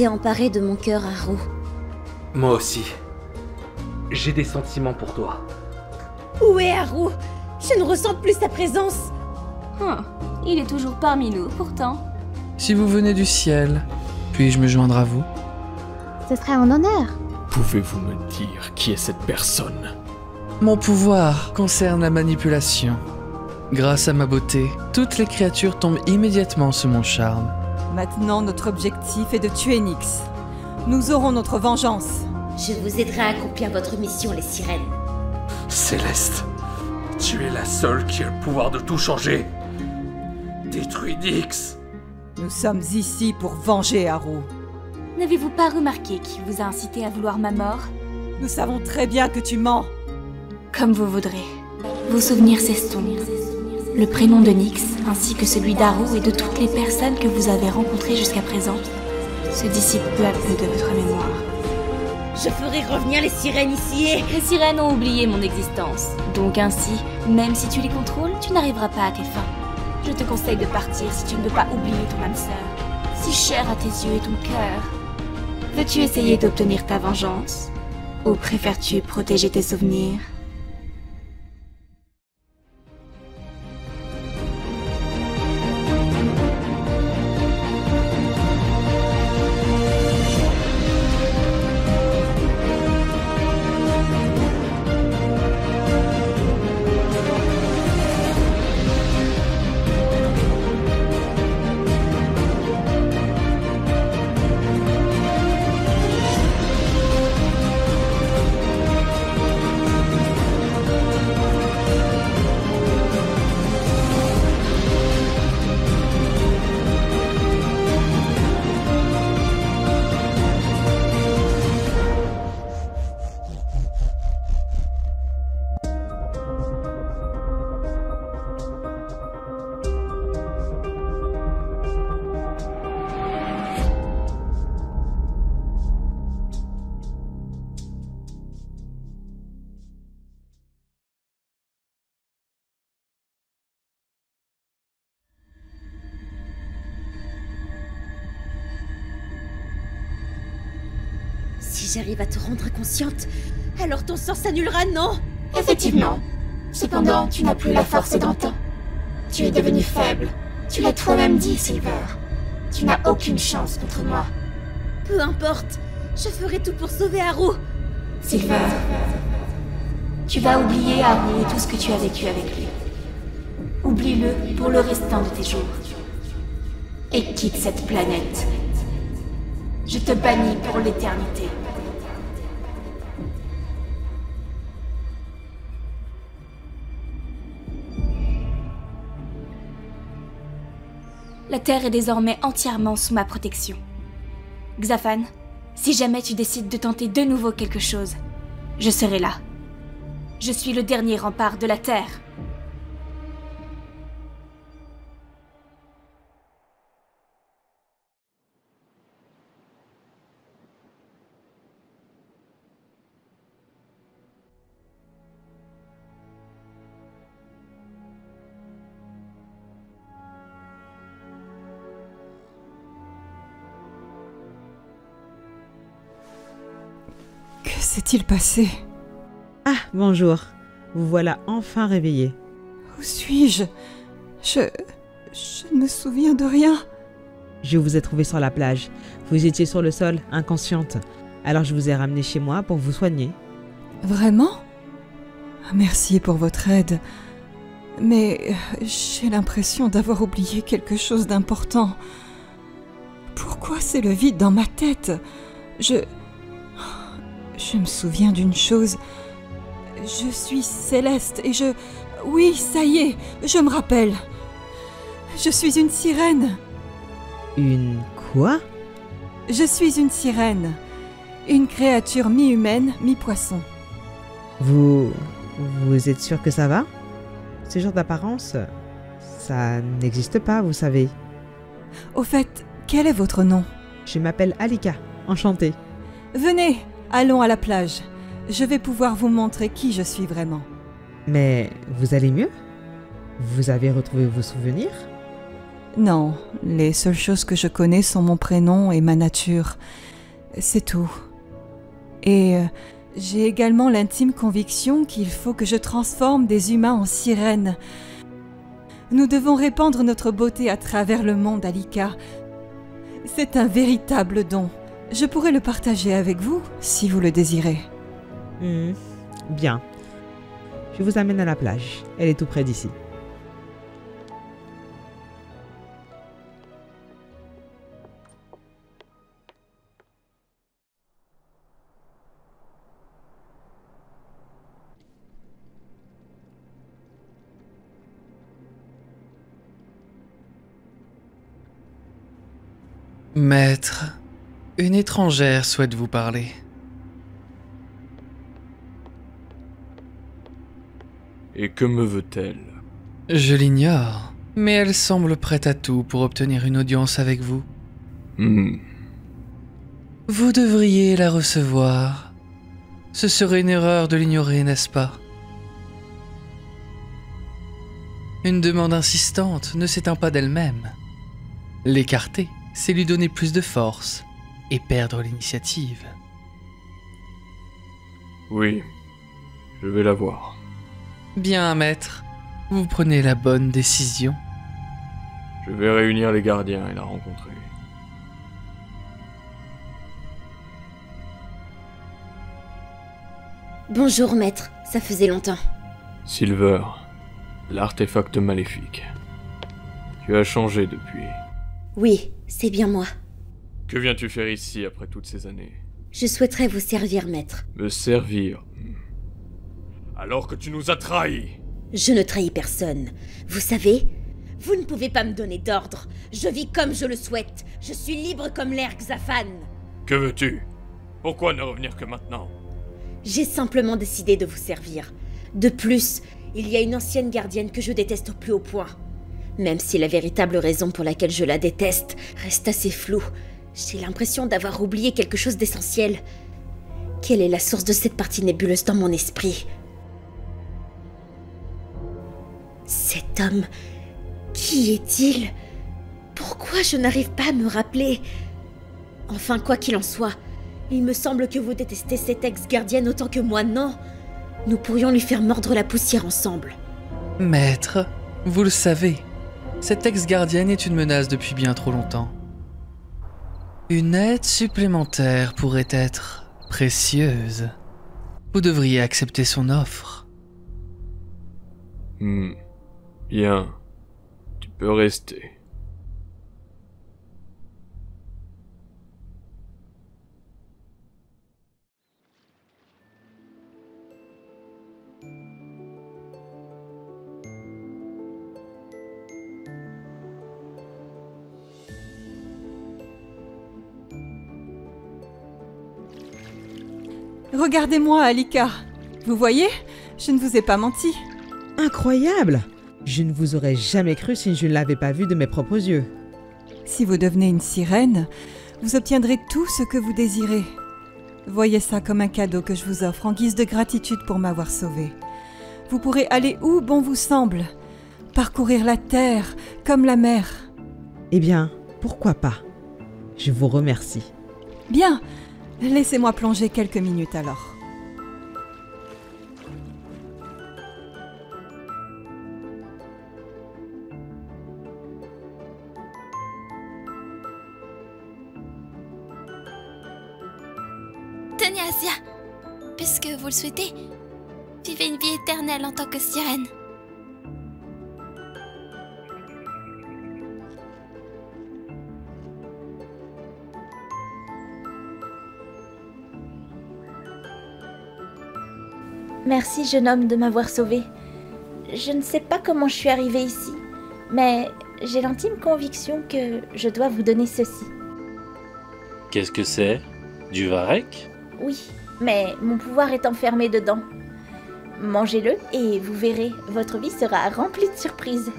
t'es emparé de mon cœur, Haru. Moi aussi. J'ai des sentiments pour toi. Où est Haru? Je ne ressens plus sa présence. Il est toujours parmi nous, pourtant. Si vous venez du ciel, puis-je me joindre à vous? Ce serait un honneur. Pouvez-vous me dire qui est cette personne? Mon pouvoir concerne la manipulation. Grâce à ma beauté, toutes les créatures tombent immédiatement sous mon charme. Maintenant, notre objectif est de tuer Nyx. Nous aurons notre vengeance. Je vous aiderai à accomplir votre mission, les sirènes. Céleste, tu es la seule qui a le pouvoir de tout changer. Détruis Nyx. Nous sommes ici pour venger Haru. N'avez-vous pas remarqué qui vous a incité à vouloir ma mort? Nous savons très bien que tu mens. Comme vous voudrez. Vos souvenirs s'estompent. Le prénom de Nyx, ainsi que celui d'Haru et de toutes les personnes que vous avez rencontrées jusqu'à présent, se dissipent peu à peu de votre mémoire. Je ferai revenir les sirènes ici et... Les sirènes ont oublié mon existence. Donc ainsi, même si tu les contrôles, tu n'arriveras pas à tes fins. Je te conseille de partir si tu ne veux pas oublier ton âme sœur, si chère à tes yeux et ton cœur. Veux-tu essayer d'obtenir ta vengeance? Ou préfères-tu protéger tes souvenirs? Si j'arrive à te rendre inconsciente, alors ton sort s'annulera, non? Effectivement. Cependant, tu n'as plus la force d'antan. Tu es devenu faible. Tu l'as toi-même dit, Silver. Tu n'as aucune chance contre moi. Peu importe, je ferai tout pour sauver Haru. Silver, tu vas oublier Haru et tout ce que tu as vécu avec lui. Oublie-le pour le restant de tes jours. Et quitte cette planète. Je te bannis pour l'éternité. La Terre est désormais entièrement sous ma protection. Xaphan, si jamais tu décides de tenter de nouveau quelque chose, je serai là. Je suis le dernier rempart de la Terre. Que s'est-il passé? Ah, bonjour. Vous voilà enfin réveillé. Où suis-je? Je ne me souviens de rien. Je vous ai trouvé sur la plage. Vous étiez sur le sol, inconsciente. Alors je vous ai ramené chez moi pour vous soigner. Vraiment? Merci pour votre aide. Mais j'ai l'impression d'avoir oublié quelque chose d'important. Pourquoi c'est le vide dans ma tête? Je me souviens d'une chose. Je suis Céleste et je... Oui, ça y est, je me rappelle. Je suis une sirène. Une quoi? Je suis une sirène. Une créature mi-humaine, mi-poisson. Vous êtes sûr que ça va? Ce genre d'apparence, ça n'existe pas, vous savez. Au fait, quel est votre nom? Je m'appelle Alika, enchantée. Venez, allons à la plage. Je vais pouvoir vous montrer qui je suis vraiment. Mais vous allez mieux? Vous avez retrouvé vos souvenirs? Non, les seules choses que je connais sont mon prénom et ma nature. C'est tout. Et j'ai également l'intime conviction qu'il faut que je transforme des humains en sirènes. Nous devons répandre notre beauté à travers le monde, Alika. C'est un véritable don. Je pourrais le partager avec vous, si vous le désirez. Bien. Je vous amène à la plage. Elle est tout près d'ici. Maître, une étrangère souhaite vous parler. Et que me veut-elle? Je l'ignore, mais elle semble prête à tout pour obtenir une audience avec vous. Vous devriez la recevoir. Ce serait une erreur de l'ignorer, n'est-ce pas? Une demande insistante ne s'éteint pas d'elle-même. L'écarter, c'est lui donner plus de force et perdre l'initiative. Oui, je vais la voir. Bien, maître. Vous prenez la bonne décision. Je vais réunir les gardiens et la rencontrer. Bonjour, maître. Ça faisait longtemps. Silver, l'artefact maléfique. Tu as changé depuis. Oui, c'est bien moi. Que viens-tu faire ici après toutes ces années? Je souhaiterais vous servir, maître. Me servir? Alors que tu nous as trahis! Je ne trahis personne. Vous savez, vous ne pouvez pas me donner d'ordre. Je vis comme je le souhaite. Je suis libre comme l'air, Xafan. Que veux-tu? Pourquoi ne revenir que maintenant? J'ai simplement décidé de vous servir. De plus, il y a une ancienne gardienne que je déteste au plus haut point. Même si la véritable raison pour laquelle je la déteste reste assez floue, j'ai l'impression d'avoir oublié quelque chose d'essentiel. Quelle est la source de cette partie nébuleuse dans mon esprit? Cet homme, qui est-il? Pourquoi je n'arrive pas à me rappeler? Enfin, quoi qu'il en soit, il me semble que vous détestez cette ex-gardienne autant que moi, non? Nous pourrions lui faire mordre la poussière ensemble. Maître, vous le savez, cette ex-gardienne est une menace depuis bien trop longtemps. Une aide supplémentaire pourrait être précieuse. Vous devriez accepter son offre. Bien. Tu peux rester. Regardez-moi, Alika. Vous voyez? Je ne vous ai pas menti. Incroyable! Je ne vous aurais jamais cru si je ne l'avais pas vu de mes propres yeux. Si vous devenez une sirène, vous obtiendrez tout ce que vous désirez. Voyez ça comme un cadeau que je vous offre en guise de gratitude pour m'avoir sauvé. Vous pourrez aller où bon vous semble, parcourir la terre comme la mer. Eh bien, pourquoi pas? Je vous remercie. Bien, laissez-moi plonger quelques minutes alors. Tenez, Asia, puisque vous le souhaitez, vivez une vie éternelle en tant que sirène. Merci, jeune homme, de m'avoir sauvée. Je ne sais pas comment je suis arrivée ici, mais j'ai l'intime conviction que je dois vous donner ceci. Qu'est-ce que c'est? Du varech? Oui, mais mon pouvoir est enfermé dedans. Mangez-le et vous verrez, votre vie sera remplie de surprises.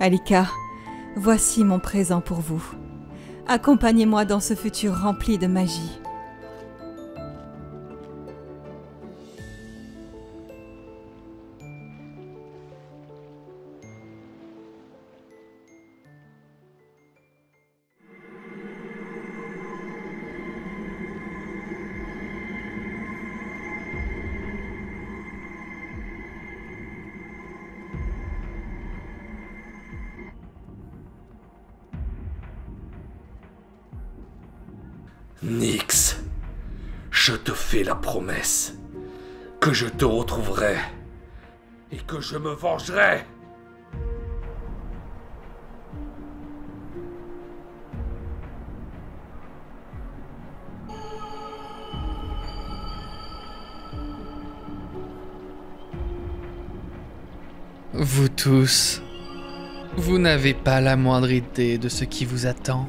Alika, voici mon présent pour vous. Accompagnez-moi dans ce futur rempli de magie. Nyx, je te fais la promesse que je te retrouverai et que je me vengerai. Vous tous, vous n'avez pas la moindre idée de ce qui vous attend.